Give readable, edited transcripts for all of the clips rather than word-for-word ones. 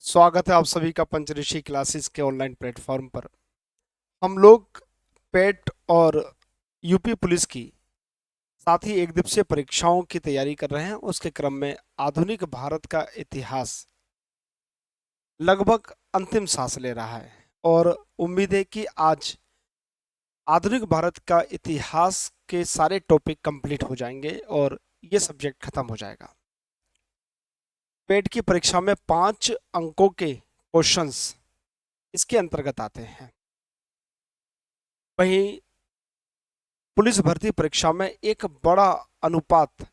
स्वागत है आप सभी का पंचऋषि क्लासेस के ऑनलाइन प्लेटफॉर्म पर। हम लोग पेट और यूपी पुलिस की साथ ही एक दिवसीय परीक्षाओं की तैयारी कर रहे हैं। उसके क्रम में आधुनिक भारत का इतिहास लगभग अंतिम सांस ले रहा है और उम्मीद है कि आज आधुनिक भारत का इतिहास के सारे टॉपिक कंप्लीट हो जाएंगे और ये सब्जेक्ट खत्म हो जाएगा। पेट की परीक्षा में 5 अंकों के क्वेश्चंस इसके अंतर्गत आते हैं। वहीं पुलिस भर्ती परीक्षा में एक बड़ा अनुपात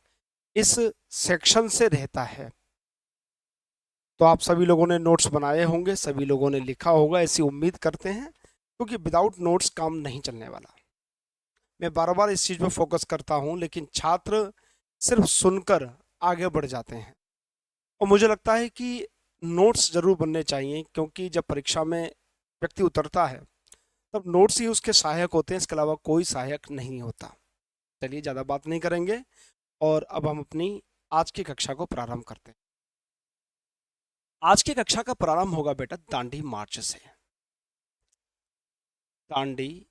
इस सेक्शन से रहता है। तो आप सभी लोगों ने नोट्स बनाए होंगे, सभी लोगों ने लिखा होगा, ऐसी उम्मीद करते हैं, क्योंकि विदाउट नोट्स काम नहीं चलने वाला। मैं बार बार इस चीज पे फोकस करता हूं, लेकिन छात्र सिर्फ सुनकर आगे बढ़ जाते हैं। और मुझे लगता है कि नोट्स जरूर बनने चाहिए, क्योंकि जब परीक्षा में व्यक्ति उतरता है तब नोट्स ही उसके सहायक होते हैं, इसके अलावा कोई सहायक नहीं होता। चलिए ज़्यादा बात नहीं करेंगे और अब हम अपनी आज की कक्षा को प्रारंभ करते हैं। आज की कक्षा का प्रारंभ होगा बेटा दांडी मार्च से। दांडी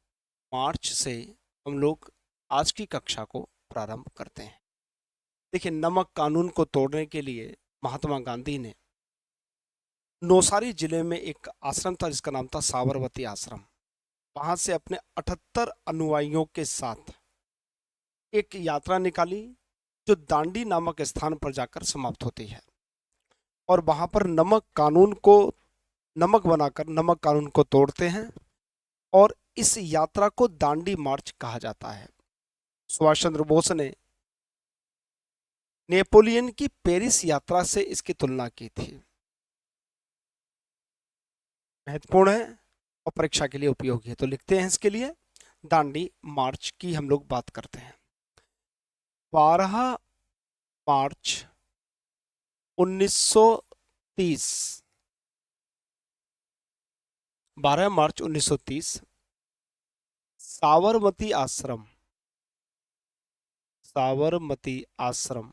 मार्च से हम लोग आज की कक्षा को प्रारंभ करते हैं। देखिए, नमक कानून को तोड़ने के लिए महात्मा गांधी ने नौसारी जिले में एक आश्रम था जिसका नाम था साबरमती आश्रम, वहां से अपने 78 अनुयायियों के साथ एक यात्रा निकाली जो दांडी नामक स्थान पर जाकर समाप्त होती है। और वहां पर नमक बनाकर नमक कानून को तोड़ते हैं और इस यात्रा को दांडी मार्च कहा जाता है। सुभाष चंद्र बोस ने नेपोलियन की पेरिस यात्रा से इसकी तुलना की थी। महत्वपूर्ण है और परीक्षा के लिए उपयोगी है, तो लिखते हैं इसके लिए। दांडी मार्च की हम लोग बात करते हैं। 12 मार्च 1930, 12 मार्च 1930 साबरमती आश्रम, साबरमती आश्रम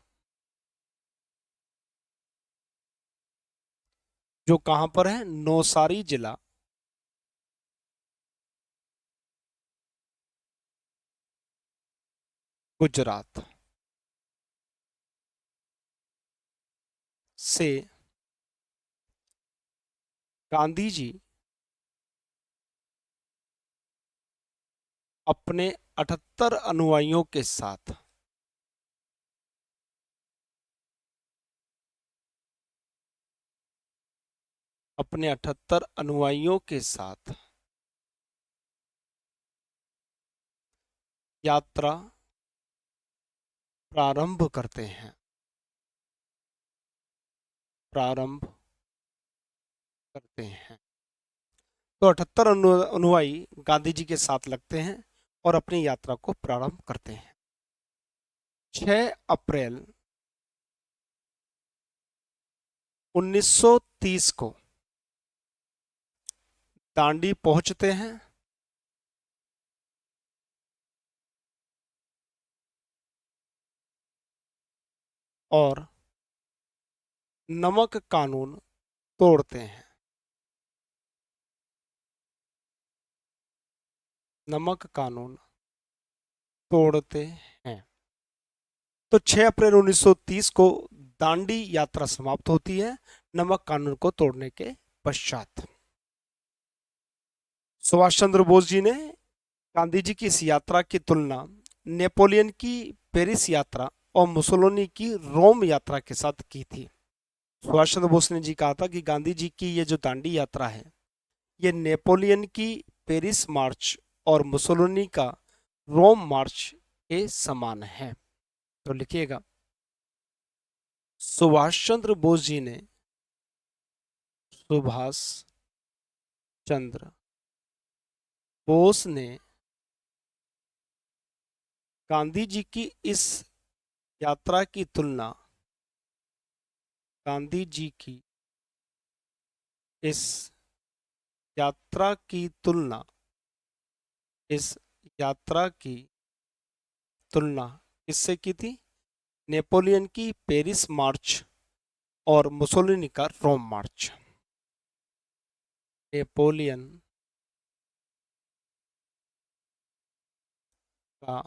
जो कहां पर है, नौसारी जिला, गुजरात से गांधी जी अपने 78 अनुयायियों के साथ अपने 78 अनुयायियों के साथ यात्रा प्रारंभ करते हैं, प्रारंभ करते हैं। तो 78 अनुयायी गांधी जी के साथ लगते हैं और अपनी यात्रा को प्रारंभ करते हैं। 6 अप्रैल 1930 को दांडी पहुंचते हैं और नमक कानून तोड़ते हैं, नमक कानून तोड़ते हैं। तो 6 अप्रैल 1930 को दांडी यात्रा समाप्त होती है नमक कानून को तोड़ने के पश्चात। सुभाष चंद्र बोस जी ने गांधी जी की इस यात्रा की तुलना नेपोलियन की पेरिस यात्रा और मुसोलिनी की रोम यात्रा के साथ की थी। सुभाष चंद्र बोस ने जी कहा था कि गांधी जी की ये जो दांडी यात्रा है, ये नेपोलियन की पेरिस मार्च और मुसोलिनी का रोम मार्च के समान है। तो लिखिएगा, सुभाष चंद्र बोस जी ने, सुभाष चंद्र बोस ने गांधी जी की इस यात्रा की तुलना, गांधी जी की इस यात्रा की तुलना, इस यात्रा की तुलना किससे की थी? नेपोलियन की पेरिस मार्च और मुसोलिनी का रोम मार्च। नेपोलियन का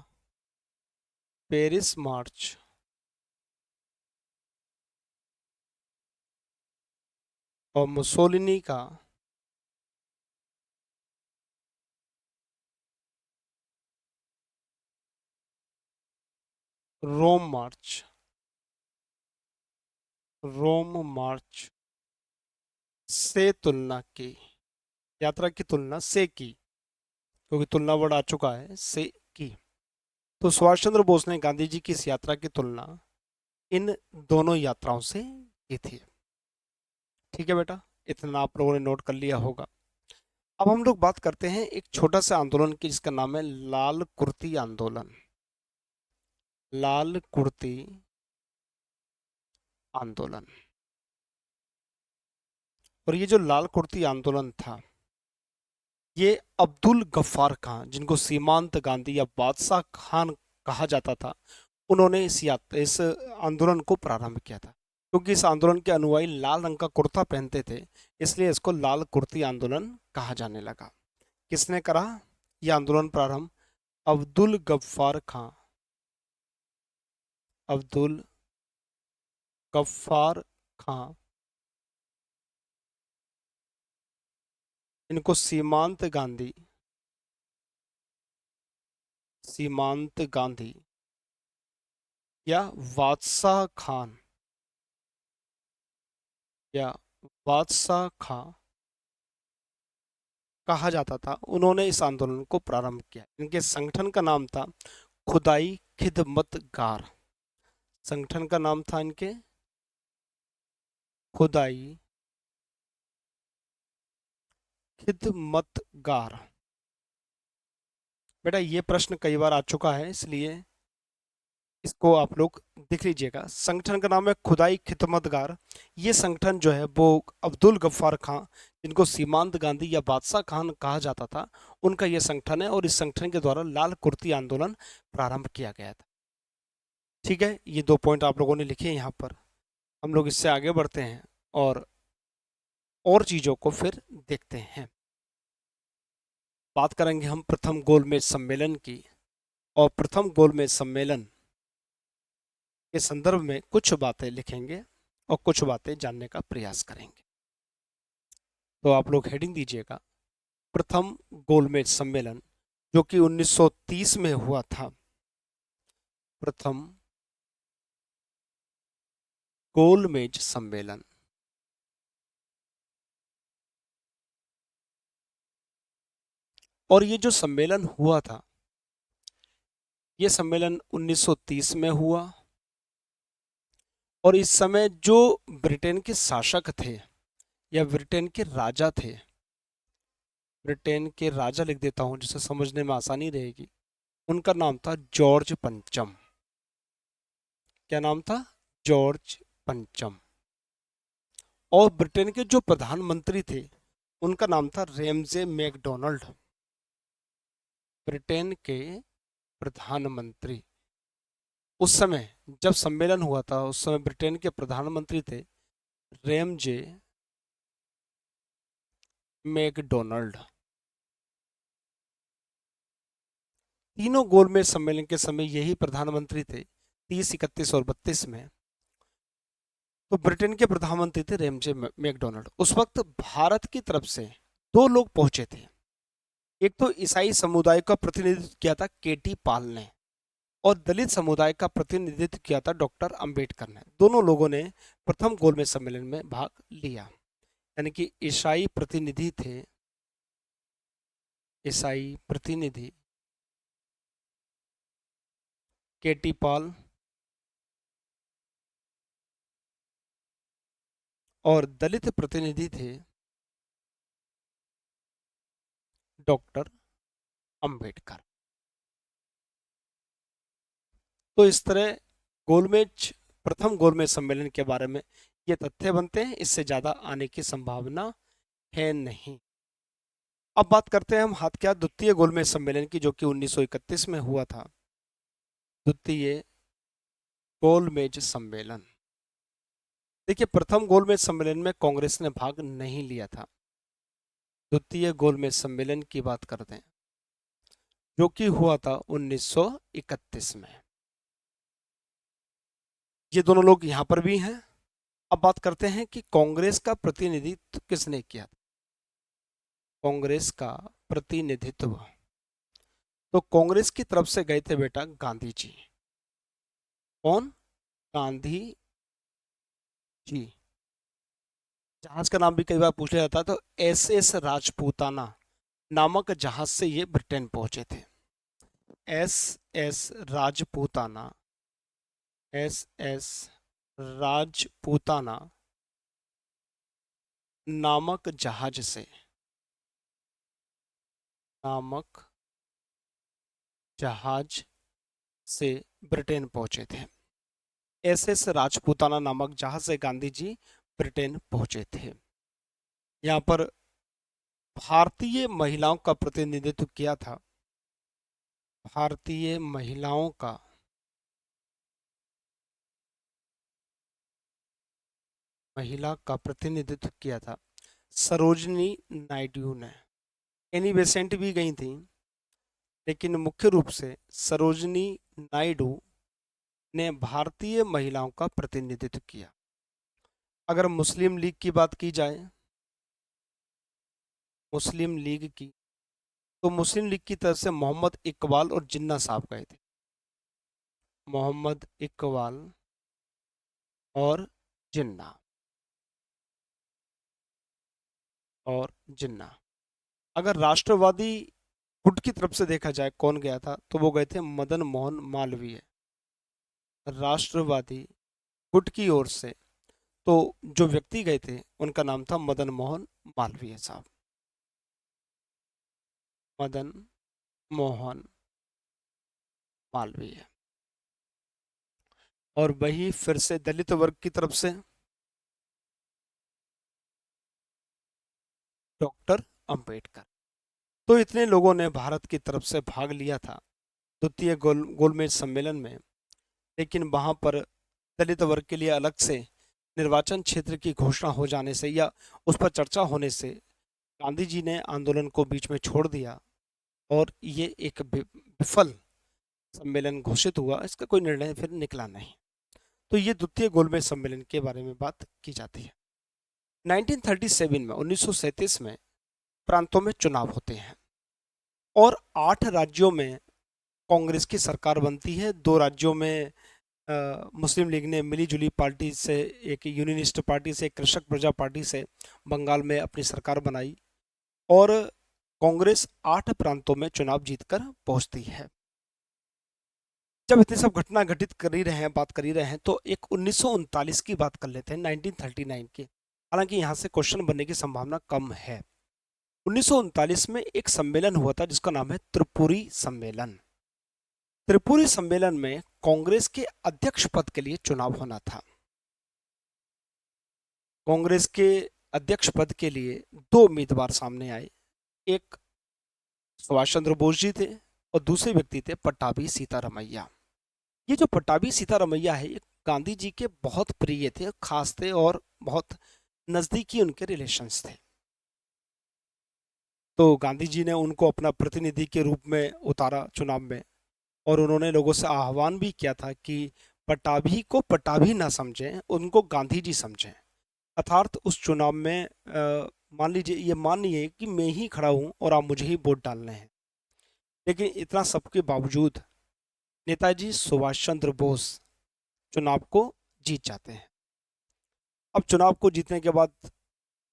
पेरिस मार्च और मुसोलिनी का रोम मार्च, रोम मार्च से तुलना की, यात्रा की तुलना से की, क्योंकि तुलना वर्ड आ चुका है, से की। तो सुभाष चंद्र बोस ने गांधी जी की इस यात्रा की तुलना इन दोनों यात्राओं से की थी। ठीक है बेटा, इतना आप लोगों ने नोट कर लिया होगा। अब हम लोग बात करते हैं एक छोटा सा आंदोलन की जिसका नाम है लाल कुर्ती आंदोलन। लाल कुर्ती आंदोलन। और ये जो लाल कुर्ती आंदोलन था, ये अब्दुल गफ्फार खान, जिनको सीमांत गांधी या बादशाह खान कहा जाता था, उन्होंने इस आंदोलन को प्रारंभ किया था। क्योंकि इस आंदोलन के अनुयायी लाल रंग का कुर्ता पहनते थे, इसलिए इसको लाल कुर्ती आंदोलन कहा जाने लगा। किसने करा यह आंदोलन प्रारंभ? अब्दुल गफ्फार खां। अब्दुल गफ्फार खां। इनको सीमांत गांधी, सीमांत गांधी या बादशाह खान, या बादशाह खां कहा जाता था, उन्होंने इस आंदोलन को प्रारंभ किया। इनके संगठन का नाम था खुदाई खिदमतगार। संगठन का नाम था इनके खुदाई खिदमतगार। बेटा ये प्रश्न कई बार आ चुका है, इसलिए इसको आप लोग देख लीजिएगा। संगठन का नाम है खुदाई खिदमतगार। ये संगठन जो है वो अब्दुल गफ्फार खां, जिनको सीमांत गांधी या बादशाह खान कहा जाता था, उनका ये संगठन है। और इस संगठन के द्वारा लाल कुर्ती आंदोलन प्रारंभ किया गया था। ठीक है, ये 2 पॉइंट आप लोगों ने लिखे हैं यहाँ पर। हम लोग इससे आगे बढ़ते हैं और चीज़ों को फिर देखते हैं। बात करेंगे हम प्रथम गोलमेज सम्मेलन की, और प्रथम गोलमेज सम्मेलन के संदर्भ में कुछ बातें लिखेंगे और कुछ बातें जानने का प्रयास करेंगे। तो आप लोग हेडिंग दीजिएगा, प्रथम गोलमेज सम्मेलन, जो कि 1930 में हुआ था। प्रथम गोलमेज सम्मेलन। और ये जो सम्मेलन हुआ था, ये सम्मेलन 1930 में हुआ। और इस समय जो ब्रिटेन के शासक थे या ब्रिटेन के राजा थे, ब्रिटेन के राजा लिख देता हूं जिससे समझने में आसानी रहेगी, उनका नाम था जॉर्ज पंचम। क्या नाम था? जॉर्ज पंचम। और ब्रिटेन के जो प्रधानमंत्री थे, उनका नाम था रेमजे मैकडोनाल्ड। ब्रिटेन के प्रधानमंत्री, उस समय जब सम्मेलन हुआ था, उस समय ब्रिटेन के प्रधानमंत्री थे रेमजे मैकडोनाल्ड। तीनों गोलमेज सम्मेलन के समय यही प्रधानमंत्री थे, 30, 31 और 32 में। तो ब्रिटेन के प्रधानमंत्री थे रेमजे मैकडोनाल्ड। उस वक्त भारत की तरफ से 2 लोग पहुंचे थे। एक तो ईसाई समुदाय का प्रतिनिधित्व किया था केटी पाल ने, और दलित समुदाय का प्रतिनिधित्व किया था डॉक्टर अंबेडकर ने। दोनों लोगों ने प्रथम गोलमेज सम्मेलन में भाग लिया। यानी कि ईसाई प्रतिनिधि थे, ईसाई प्रतिनिधि केटी पाल, और दलित प्रतिनिधि थे डॉक्टर अंबेडकर। तो इस तरह गोलमेज, प्रथम गोलमेज सम्मेलन के बारे में ये तथ्य बनते हैं, इससे ज्यादा आने की संभावना है नहीं। अब बात करते हैं हम हाथ क्या द्वितीय गोलमेज सम्मेलन की, जो कि 1931 में हुआ था। द्वितीय गोलमेज सम्मेलन। देखिए, प्रथम गोलमेज सम्मेलन में कांग्रेस ने भाग नहीं लिया था। द्वितीय गोलमेज सम्मेलन की बात करते हैं, जो कि हुआ था 1931 में। ये दोनों लोग यहाँ पर भी हैं। अब बात करते हैं कि कांग्रेस का प्रतिनिधित्व किसने किया था। कांग्रेस का प्रतिनिधित्व तो कांग्रेस की तरफ से गए थे बेटा गांधी जी। कौन? गांधी जी। जहाज का नाम भी कई बार पूछा जाता है, तो SS राजपूताना नामक जहाज से ये ब्रिटेन पहुंचे थे। SS राजपूताना, SS राजपूताना नामक जहाज से, नामक जहाज से ब्रिटेन पहुंचे थे। SS राजपूताना नामक जहाज से गांधी जी ब्रिटेन पहुंचे थे। यहाँ पर भारतीय महिलाओं का प्रतिनिधित्व किया था। भारतीय महिलाओं का प्रतिनिधित्व किया था सरोजनी नायडू ने। एनी बेसेंट भी गई थी, लेकिन मुख्य रूप से सरोजनी नायडू ने भारतीय महिलाओं का प्रतिनिधित्व किया। अगर मुस्लिम लीग की बात की जाए, मुस्लिम लीग की, तो मुस्लिम लीग की तरफ से मोहम्मद इकबाल और जिन्ना साहब गए थे। मोहम्मद इकबाल और जिन्ना, अगर राष्ट्रवादी गुट की तरफ से देखा जाए कौन गया था, तो वो गए थे मदन मोहन मालवीय। राष्ट्रवादी गुट की ओर से तो जो व्यक्ति गए थे उनका नाम था मदन मोहन मालवीय साहब। मदन मोहन मालवीय। और वही फिर से दलित वर्ग की तरफ से डॉक्टर अंबेडकर। तो इतने लोगों ने भारत की तरफ से भाग लिया था द्वितीय गोलमेज सम्मेलन में। लेकिन वहां पर दलित वर्ग के लिए अलग से निर्वाचन क्षेत्र की घोषणा हो जाने से या उस पर चर्चा होने से गांधी जी ने आंदोलन को बीच में छोड़ दिया और ये एक विफल सम्मेलन घोषित हुआ। इसका कोई निर्णय फिर निकला नहीं। तो ये द्वितीय गोलमेज सम्मेलन के बारे में बात की जाती है। 1937 में 1937 में प्रांतों में चुनाव होते हैं और 8 राज्यों में कांग्रेस की सरकार बनती है। 2 राज्यों में मुस्लिम लीग ने मिली जुली पार्टी से, एक यूनियनिस्ट पार्टी से, एक कृषक प्रजा पार्टी से बंगाल में अपनी सरकार बनाई और कांग्रेस 8 प्रांतों में चुनाव जीतकर पहुंचती है। जब इतने सब घटना घटित कर ही रहे हैं, बात कर ही रहे हैं, तो एक 1939 की बात कर लेते हैं, 1939 की। हालांकि यहाँ से क्वेश्चन बनने की संभावना कम है। 1939 में एक सम्मेलन हुआ था जिसका नाम है त्रिपुरी सम्मेलन। त्रिपुरी सम्मेलन में कांग्रेस के अध्यक्ष पद के लिए चुनाव होना था। कांग्रेस के अध्यक्ष पद के लिए 2 उम्मीदवार सामने आए। एक सुभाष चंद्र बोस जी थे और दूसरे व्यक्ति थे पट्टाभी सीतारमैया। ये जो पट्टाभी सीतारमैया है, ये गांधी जी के बहुत प्रिय थे, खास थे और बहुत नजदीकी उनके रिलेशंस थे। तो गांधी जी ने उनको अपना प्रतिनिधि के रूप में उतारा चुनाव में और उन्होंने लोगों से आह्वान भी किया था कि पट्टाभी को पट्टाभी ना समझें, उनको गांधी जी समझें। अर्थात उस चुनाव में मान लीजिए, ये मानिए कि मैं ही खड़ा हूं और आप मुझे ही वोट डालने हैं। लेकिन इतना सबके बावजूद नेताजी सुभाष चंद्र बोस चुनाव को जीत जाते हैं। अब चुनाव को जीतने के बाद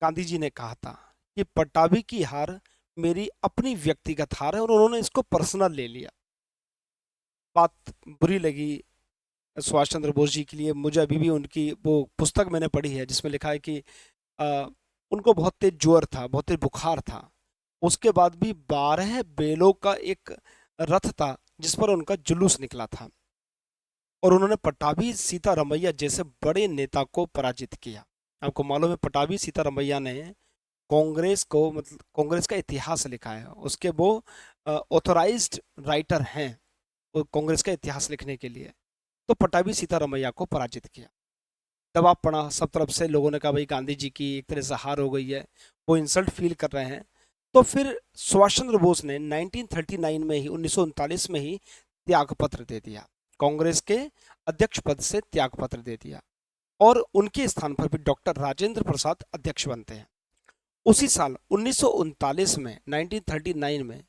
गांधी जी ने कहा था कि पट्टाभी की हार मेरी अपनी व्यक्तिगत हार है, और उन्होंने इसको पर्सनल ले लिया। बात बुरी लगी सुभाष चंद्र बोस जी के लिए। मुझे अभी भी उनकी वो पुस्तक मैंने पढ़ी है जिसमें लिखा है कि उनको बहुत तेज ज्वर था, बहुत तेज बुखार था। उसके बाद भी 12 बैलों का एक रथ था जिस पर उनका जुलूस निकला था और उन्होंने पट्टाभी सीतारमैया जैसे बड़े नेता को पराजित किया। आपको मालूम है, पट्टाभी सीतारमैया ने कांग्रेस को, मतलब कांग्रेस का इतिहास लिखा है। उसके वो ऑथोराइज्ड राइटर हैं कांग्रेस का इतिहास लिखने के लिए। तो पट्टाभी सीतारमैया को पराजित किया। दबाव पड़ा सब तरफ से, लोगों ने कहा भाई गांधी जी की एक तरह से हार हो गई है, वो इंसल्ट फील कर रहे हैं। तो फिर सुभाष चंद्र बोस ने 1939 में ही 1939 में ही त्यागपत्र दे दिया, कांग्रेस के अध्यक्ष पद से त्यागपत्र दे दिया और उनके स्थान पर भी डॉक्टर राजेंद्र प्रसाद अध्यक्ष बनते हैं। उसी साल 1939 में 1939 में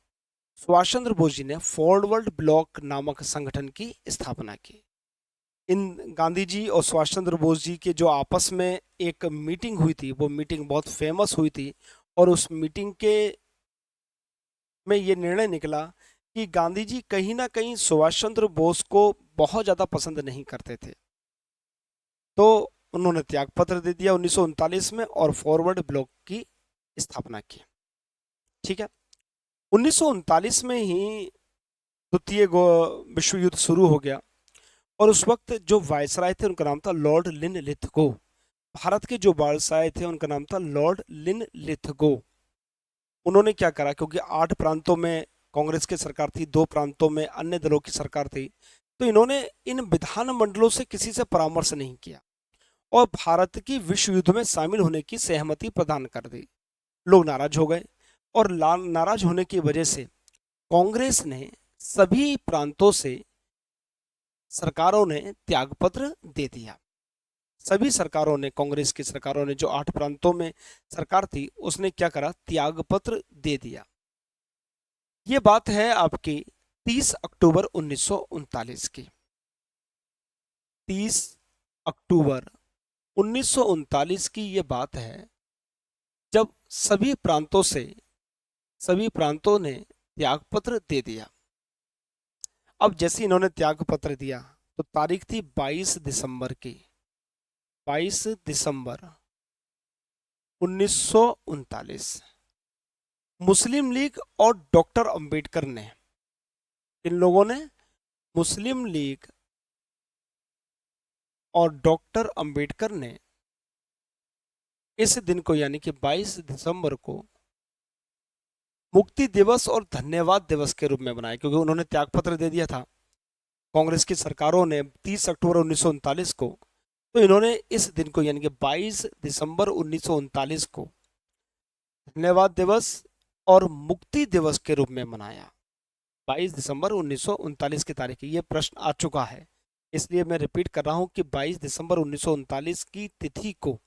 सुभाष चंद्र बोस जी ने फॉरवर्ड ब्लॉक नामक संगठन की स्थापना की। इन गांधी जी और सुभाष चंद्र बोस जी के जो आपस में एक मीटिंग हुई थी, वो मीटिंग बहुत फेमस हुई थी और उस मीटिंग के में ये निर्णय निकला कि गांधी जी कहीं ना कहीं सुभाष चंद्र बोस को बहुत ज़्यादा पसंद नहीं करते थे, तो उन्होंने त्यागपत्र दे दिया 1939 में और फॉरवर्ड ब्लॉक की स्थापना की। ठीक है, 1939 में ही द्वितीय विश्व युद्ध शुरू हो गया और उस वक्त जो वायसराय थे उनका नाम था लॉर्ड लिनलिथगो। भारत के जो वायसराय थे उनका नाम था लॉर्ड लिनलिथगो। उन्होंने क्या करा, क्योंकि 8 प्रांतों में कांग्रेस की सरकार थी, 2 प्रांतों में अन्य दलों की सरकार थी, तो इन्होंने इन विधान मंडलों से किसी से परामर्श नहीं किया और भारत की विश्व युद्ध में शामिल होने की सहमति प्रदान कर दी। लोग नाराज हो गए और नाराज होने की वजह से कांग्रेस ने सभी प्रांतों से सरकारों ने त्यागपत्र दे दिया। सभी सरकारों ने, कांग्रेस की सरकारों ने, जो 8 प्रांतों में सरकार थी उसने क्या करा, त्यागपत्र दे दिया। ये बात है आपकी 30 अक्टूबर 1939 की। 30 अक्टूबर 1939 की ये बात है जब सभी प्रांतों ने त्यागपत्र दे दिया। अब जैसे इन्होंने त्यागपत्र दिया तो तारीख थी 22 दिसंबर की, 22 दिसंबर 1939। मुस्लिम लीग और डॉक्टर अंबेडकर ने, इन लोगों ने, मुस्लिम लीग और डॉक्टर अंबेडकर ने इस दिन को यानी कि 22 दिसंबर को मुक्ति दिवस और धन्यवाद दिवस के रूप में मनाया, क्योंकि उन्होंने त्यागपत्र दे दिया था कांग्रेस की सरकारों ने 30 अक्टूबर 1939 को, तो इन्होंने इस दिन को यानी कि 22 दिसंबर 1939 को धन्यवाद दिवस और मुक्ति दिवस के रूप में मनाया। 22 दिसंबर 1939 की तारीख। ये प्रश्न आ चुका है, इसलिए मैं रिपीट कर रहा हूं कि 22 दिसंबर 1939 की तिथि को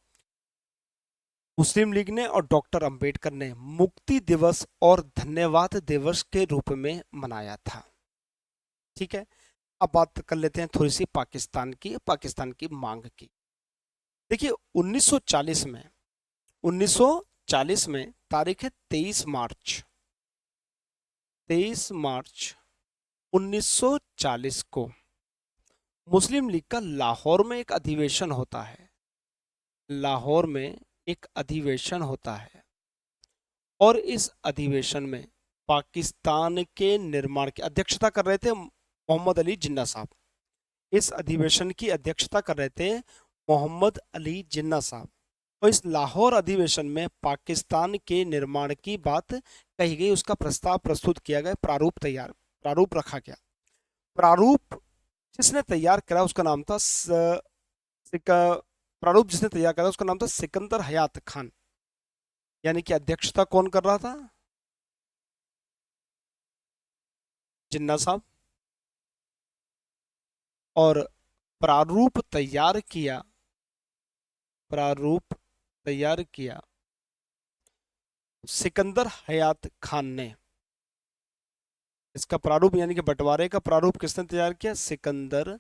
मुस्लिम लीग ने और डॉक्टर अंबेडकर ने मुक्ति दिवस और धन्यवाद दिवस के रूप में मनाया था। ठीक है, अब बात कर लेते हैं थोड़ी सी पाकिस्तान की मांग की। देखिए 1940 में तारीख है 23 मार्च 1940 को मुस्लिम लीग का लाहौर में एक अधिवेशन होता है। लाहौर में एक अधिवेशन होता है और इस अधिवेशन में पाकिस्तान के निर्माण की अध्यक्षता कर रहे थे मोहम्मद अली जिन्ना साहब। इस अधिवेशन की अध्यक्षता कर रहे थे मोहम्मद अली जिन्ना साहब और इस लाहौर अधिवेशन में पाकिस्तान के निर्माण की बात कही गई, उसका प्रस्ताव प्रस्तुत किया गया, प्रारूप रखा गया। प्रारूप जिसने तैयार करा उसका नाम था सिकंदर हयात खान, यानी कि अध्यक्षता कौन कर रहा था, जिन्ना साहब। और प्रारूप तैयार किया सिकंदर हयात खान ने। इसका प्रारूप यानी कि बंटवारे का प्रारूप किसने तैयार किया, सिकंदर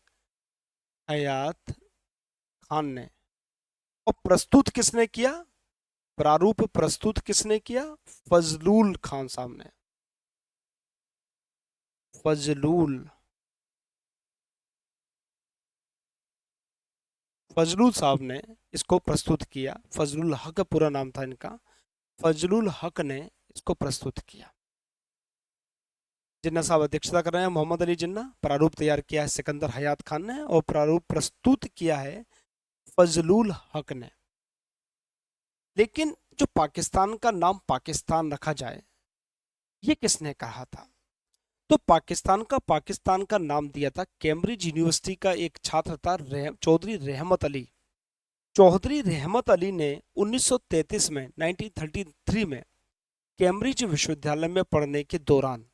हयात खान ने। और प्रस्तुत किसने किया, प्रारूप प्रस्तुत किसने किया, फजलुल खान साहब ने। फजलुल साहब ने इसको प्रस्तुत किया। फजलुल हक पूरा नाम था इनका, फजलुल हक ने इसको प्रस्तुत किया। जिन्ना साहब अध्यक्षता कर रहे हैं, मोहम्मद अली जिन्ना। प्रारूप तैयार किया है सिकंदर हयात खान ने और प्रारूप प्रस्तुत किया है फजलुल हक ने। लेकिन जो पाकिस्तान का नाम पाकिस्तान रखा जाए, ये किसने कहा था, तो पाकिस्तान का नाम दिया था कैम्ब्रिज यूनिवर्सिटी का एक छात्र था चौधरी रहमत अली ने 1933 में 1933 में कैम्ब्रिज विश्वविद्यालय में पढ़ने के दौरान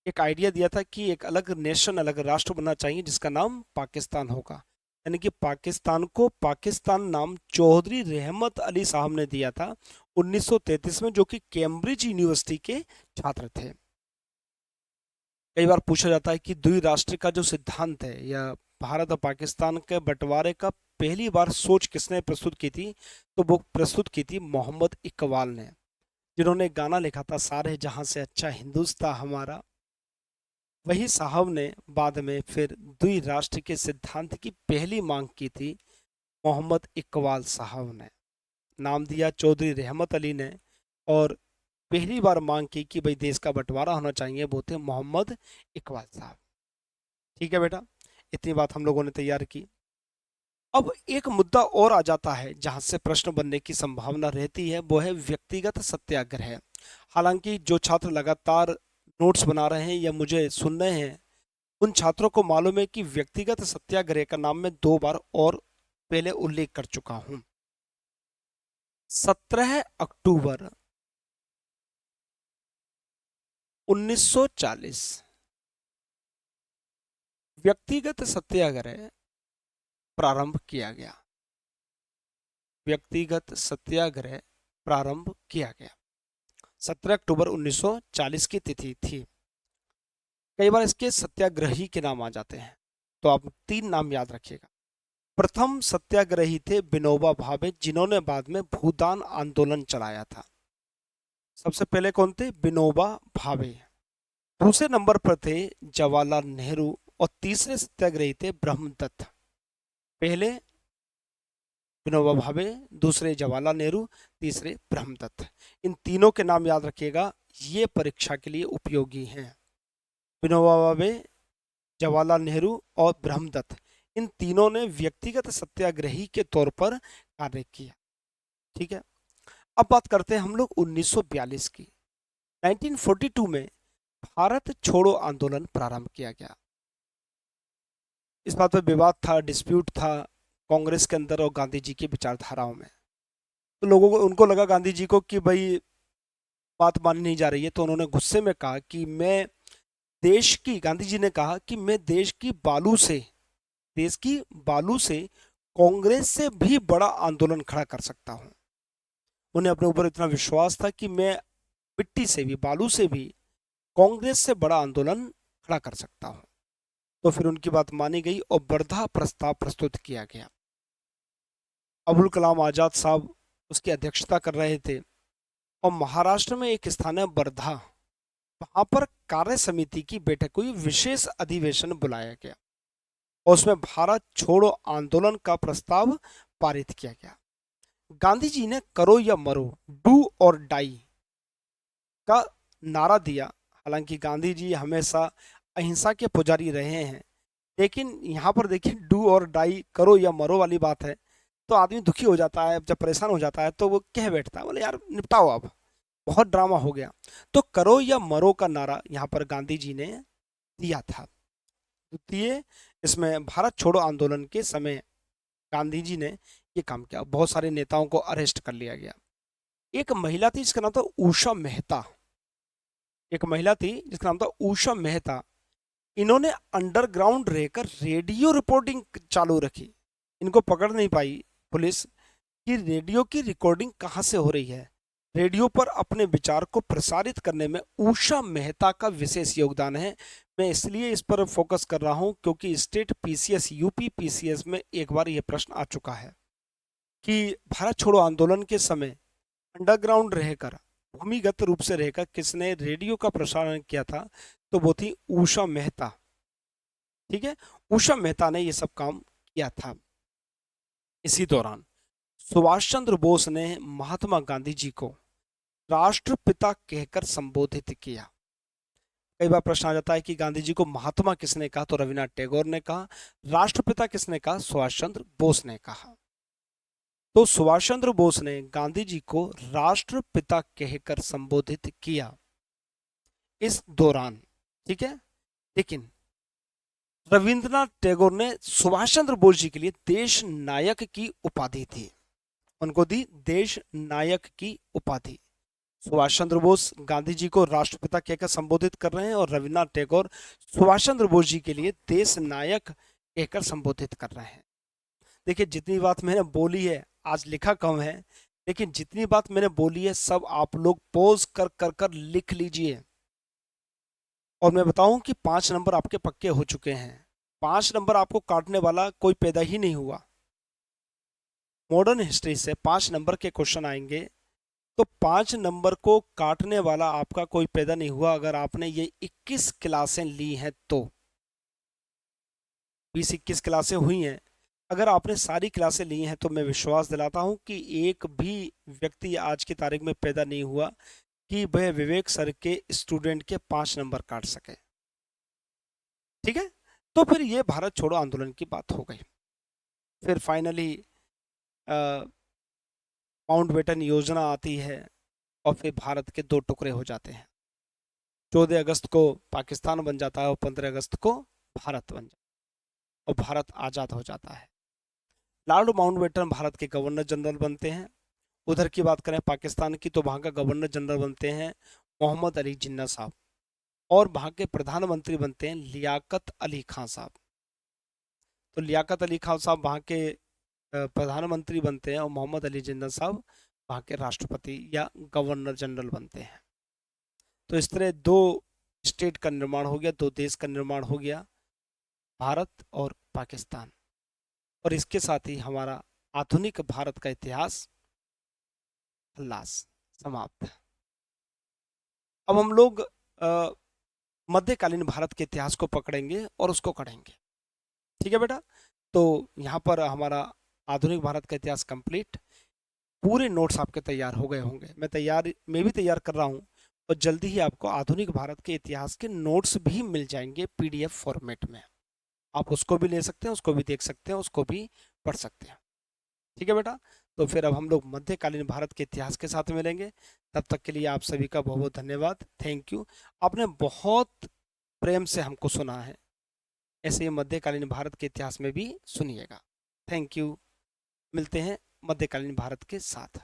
एक आइडिया दिया था कि एक अलग नेशन, अलग राष्ट्र बनना चाहिए जिसका नाम पाकिस्तान होगा। यानी कि पाकिस्तान को पाकिस्तान नाम चौधरी रहमत अली साहब ने दिया था 1933 में, जो कि कैम्ब्रिज यूनिवर्सिटी के छात्र थे। कई बार पूछा जाता है कि द्विराष्ट्र का जो सिद्धांत है या भारत और पाकिस्तान के बंटवारे का पहली बार सोच किसने प्रस्तुत की थी, तो वो प्रस्तुत की थी मोहम्मद इकबाल ने, जिन्होंने गाना लिखा था सारे जहां से अच्छा हिंदुस्तान हमारा। वही साहब ने बाद में फिर द्विराष्ट्र के सिद्धांत की पहली मांग की थी, मोहम्मद इकबाल साहब ने। नाम दिया चौधरी रहमत अली ने, और पहली बार मांग की कि भाई देश का बंटवारा होना चाहिए, वो थे मोहम्मद इकबाल साहब। ठीक है बेटा, इतनी बात हम लोगों ने तैयार की। अब एक मुद्दा और आ जाता है जहां से प्रश्न बनने की संभावना रहती है, वो है व्यक्तिगत सत्याग्रह। हालांकि जो छात्र लगातार नोट्स बना रहे हैं या मुझे सुन रहे हैं, उन छात्रों को मालूम है कि व्यक्तिगत सत्याग्रह का नाम मैं 2 बार और पहले उल्लेख कर चुका हूं। 17 अक्टूबर 1940 व्यक्तिगत सत्याग्रह प्रारंभ किया गया। व्यक्तिगत सत्याग्रह प्रारंभ किया गया 17 अक्टूबर 1940 की तिथि थी। कई बार इसके सत्याग्रही के नाम आ जाते हैं, तो आप 3 नाम याद रखिएगा। प्रथम सत्याग्रही थे विनोबा भावे, जिन्होंने बाद में भूदान आंदोलन चलाया था। सबसे पहले कौन थे? विनोबा भावे। दूसरे नंबर पर थे जवाहरलाल नेहरू, और तीसरे सत्याग्रही थे ब्रह्मदत्त। पहले विनोबा भावे, दूसरे जवाहरलाल नेहरू, तीसरे ब्रह्मदत्त। इन तीनों के नाम याद रखिएगा, ये परीक्षा के लिए उपयोगी हैं। विनोबा भावे, जवाहरलाल नेहरू और ब्रह्मदत्त, इन तीनों ने व्यक्तिगत सत्याग्रही के तौर पर कार्य किया। ठीक है, अब बात करते हैं हम लोग 1942 की। 1942 में भारत छोड़ो आंदोलन प्रारंभ किया गया। इस बात पर विवाद था, डिस्प्यूट था कांग्रेस के अंदर और गांधी जी की विचारधाराओं में। तो लोगों को, उनको लगा गांधी जी को कि भाई बात मानी नहीं जा रही है, तो उन्होंने गुस्से में कहा कि मैं देश की, गांधी जी ने कहा कि मैं देश की बालू से कांग्रेस से भी बड़ा आंदोलन खड़ा कर सकता हूं। उन्हें अपने ऊपर इतना विश्वास था कि मैं मिट्टी से भी, बालू से भी कांग्रेस से बड़ा आंदोलन खड़ा कर सकता हूं। तो फिर उनकी बात मानी गई और वर्धा प्रस्ताव प्रस्तुत किया गया। अबुल कलाम आजाद साहब उसकी अध्यक्षता कर रहे थे, और महाराष्ट्र में एक स्थान है वर्धा, वहां पर कार्य समिति की बैठक हुई, विशेष अधिवेशन बुलाया गया और उसमें भारत छोड़ो आंदोलन का प्रस्ताव पारित किया गया। गांधी जी ने करो या मरो, डू और डाई का नारा दिया। हालांकि गांधी जी हमेशा अहिंसा के पुजारी रहे हैं, लेकिन यहाँ पर देखिए डू और डाई, करो या मरो वाली बात है, तो आदमी दुखी हो जाता है। जब परेशान हो जाता है तो वो कह बैठता है, बोले यार निपटाओ, अब बहुत ड्रामा हो गया। तो करो या मरो का नारा यहाँ पर गांधी जी ने दिया था। द्वितीय, इसमें भारत छोड़ो आंदोलन के समय गांधी जी ने ये काम किया, बहुत सारे नेताओं को अरेस्ट कर लिया गया। एक महिला थी जिसका नाम था उषा मेहता, एक महिला थी जिसका नाम था उषा मेहता। इन्होंने अंडरग्राउंड रहकर रेडियो रिपोर्टिंग चालू रखी। इनको पकड़ नहीं पाई पुलिस कि रेडियो की रिकॉर्डिंग कहाँ से हो रही है। रेडियो पर अपने विचार को प्रसारित करने में उषा मेहता का विशेष योगदान है। मैं इसलिए इस पर फोकस कर रहा हूं क्योंकि स्टेट पीसीएस, यूपी पीसीएस में एक बार यह प्रश्न आ चुका है कि भारत छोड़ो आंदोलन के समय अंडरग्राउंड रहकर, भूमिगत रूप से रहकर किसने रेडियो का प्रसारण किया था, तो वो थी उषा मेहता। ठीक है, उषा मेहता ने ये सब काम किया था। इसी दौरान सुभाष चंद्र बोस ने महात्मा गांधी जी को राष्ट्रपिता कहकर संबोधित किया। कई बार प्रश्न आ जाता है कि गांधी जी को महात्मा किसने कहा, तो रविन्द्रनाथ टैगोर ने कहा। राष्ट्रपिता किसने कहा? सुभाष चंद्र बोस ने कहा। तो सुभाष चंद्र बोस ने गांधी जी को राष्ट्रपिता कहकर संबोधित किया इस दौरान। ठीक है, लेकिन रविंद्रनाथ टैगोर ने सुभाष चंद्र बोस जी के लिए देश नायक की उपाधि थी, उनको दी देश नायक की उपाधि। सुभाष चंद्र बोस गांधी जी को राष्ट्रपिता कहकर संबोधित कर रहे हैं और रविन्द्रनाथ टैगोर सुभाष चंद्र बोस जी के लिए देश नायक कहकर संबोधित कर रहे हैं। देखिए, जितनी बात मैंने बोली है, आज लिखा कम है, लेकिन जितनी बात मैंने बोली है सब आप लोग पॉज कर कर कर लिख लीजिए। और मैं बताऊं कि 5 नंबर आपके पक्के हो चुके हैं। 5 नंबर आपको काटने वाला कोई पैदा ही नहीं हुआ। मॉडर्न हिस्ट्री से 5 नंबर के क्वेश्चन आएंगे, तो 5 नंबर को काटने वाला आपका कोई पैदा नहीं हुआ अगर आपने ये 21 क्लासें ली हैं तो। 20-21 क्लासें हुई हैं, अगर आपने सारी क्लासें ली हैं तो मैं विश्वास दिलाता हूं कि एक भी व्यक्ति आज की तारीख में पैदा नहीं हुआ कि वह विवेक सर के स्टूडेंट के 5 नंबर काट सके। ठीक है, तो फिर ये भारत छोड़ो आंदोलन की बात हो गई। फिर फाइनली माउंटबेटन योजना आती है और फिर भारत के 2 टुकड़े हो जाते हैं। 14 अगस्त को पाकिस्तान बन जाता है और 15 अगस्त को भारत बन जाता है और भारत आज़ाद हो जाता है। लॉर्ड माउंटबेटन भारत के गवर्नर जनरल बनते हैं। उधर की बात करें पाकिस्तान की, तो वहाँ का गवर्नर जनरल बनते हैं मोहम्मद अली जिन्ना साहब और वहाँ के प्रधानमंत्री बनते हैं लियाकत अली खान साहब। तो लियाकत अली खान साहब वहाँ के प्रधानमंत्री बनते हैं और मोहम्मद अली जिन्ना साहब वहाँ के राष्ट्रपति या गवर्नर जनरल बनते हैं। तो इस तरह 2 स्टेट का निर्माण हो गया, 2 देश का निर्माण हो गया, भारत और पाकिस्तान। और इसके साथ ही हमारा आधुनिक भारत का इतिहास खल्लास समाप्त। अब हम लोग मध्यकालीन भारत के इतिहास को पकड़ेंगे और उसको करेंगे। ठीक है बेटा, तो यहाँ पर हमारा आधुनिक भारत का इतिहास कंप्लीट। पूरे नोट्स आपके तैयार हो गए होंगे, मैं भी तैयार कर रहा हूँ और जल्दी ही आपको आधुनिक भारत के इतिहास के नोट्स भी मिल जाएंगे PDF फॉर्मेट में। आप उसको भी ले सकते हैं, उसको भी देख सकते हैं, उसको भी पढ़ सकते हैं। ठीक है बेटा, तो फिर अब हम लोग मध्यकालीन भारत के इतिहास के साथ मिलेंगे। तब तक के लिए आप सभी का बहुत बहुत धन्यवाद, थैंक यू। आपने बहुत प्रेम से हमको सुना है, ऐसे ही मध्यकालीन भारत के इतिहास में भी सुनिएगा। थैंक यू, मिलते हैं मध्यकालीन भारत के साथ।